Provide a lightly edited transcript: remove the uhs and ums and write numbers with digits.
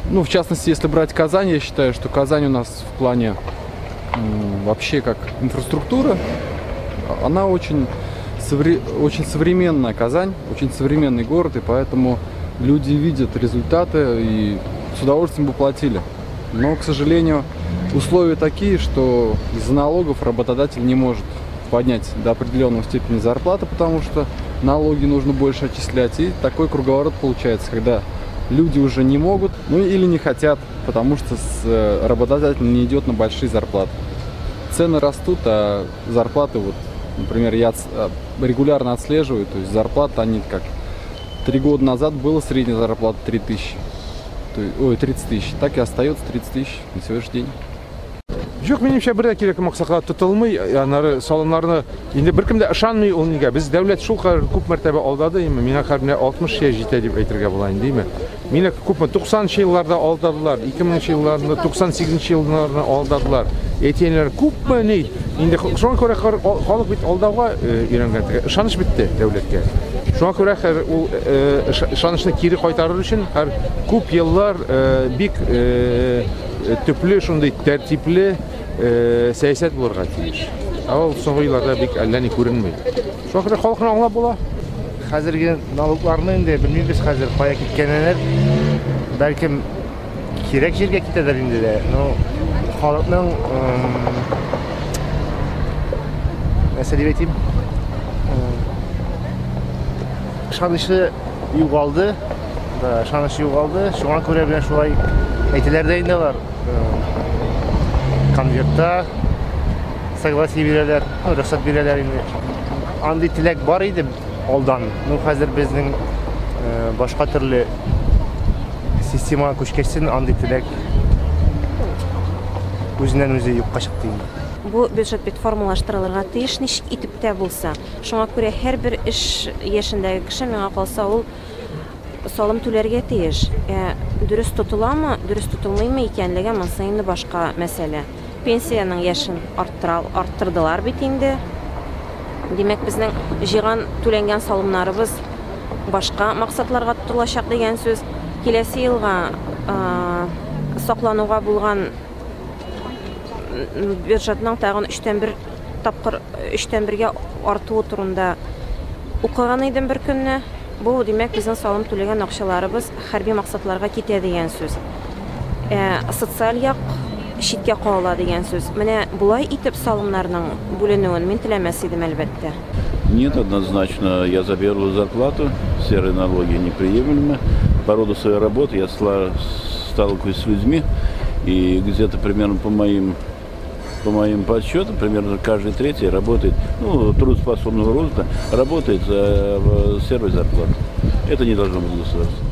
Ну, в частности, если брать Казань, я считаю, что Казань у нас в плане вообще как инфраструктура, она очень современная Казань, очень современный город, и поэтому люди видят результаты и с удовольствием бы платили. Но, к сожалению, условия такие, что из-за налогов работодатель не может поднять до определенной степени зарплаты, потому что налоги нужно больше отчислять. И такой круговорот получается, когда люди уже не могут, ну или не хотят, потому что работодатель не идет на большие зарплаты. Цены растут, а зарплаты, вот, например, я регулярно отслеживаю, то есть зарплаты, они как 3 года назад была средняя зарплата 30 тысяч, так и остается 30 тысяч на сегодняшний день. Жоқ, меніңше бір керек мақсатқа тұтылмай, янары салымларны енді біркім де ышанмай ол неге. Біз дәулет шул көп мәртәбе алдады, мені қарбіне 60 жетті деп айтырға болайын деймі. Мені көп 90-ші елларда алдадылар, 2000-ші елларында, 98-ші елларында алдадылар. Етенлер көп не. Енді соңа көре халық бит алдауға үйренген. Ышаныш бітті дәулетке. Соңа көре ол ышанышны кері қайтарыр үшін көп еллар бик төпле, шундай тәртипле сәясәт булырга тиеш. Ал соңгы елларда бик әллә ни күренмәй. Шуңа халыкны аңлап була. Хәзерге налогларны инде белмибез хәзер кая киткәннәр. Бәлкем кирәк җиргә китәләр инде дә. Ну, халыкның нәрсә дип әйтим? Ышанышы югалды. Ышанышы югалды. Шуңа күрә белән шулай әйтеләр дә инде алар. Конвертта согласие бирәләр, рөхсәт бирәләр инде. Андый теләк бар иде алдан. Ну, хәзер безнең башка төрле система күчкәчсен, андый теләк үзеннән-үзе юкка чыкты инде. Бу бюджет бит формалаштырылырга тиеш ничек итеп тә булса. Шуңа күрә һәрбер эш яшендәге кеше миңа калса ул салым түләргә тиеш. Дөрес тотыламы, дөрес тотылмыймы икәнлеге монсы инде башка мәсьәлә. Пенсияның яшен арттырдылар бит инде. Димәк, безнең җыйган түләнгән салымнарыбыз башка максатларга тотылачак дигән сүз. Киләсе елга саклануга булган бюджетның тагын 3/1 тапкыр 3/1-гә артуы турында укыган идем бер көнне. Бу димәк безнең салым түләгән акчаларыбыз хәрби максатларга китә дигән сүз. Социаль як читкә кала дигән сүз. Менә булай итеп салымнарның бүленүен мин теләмәс идем әлбәттә. Нет, однозначно я заберу зарплату, серые налоги неприемлемы. По роду своей работы я сталкиваюсь с людьми, и где-то примерно по моим подсчетам, примерно каждый третий работает, ну, трудоспособного роста, работает за серую зарплату. Это не должно быть государство.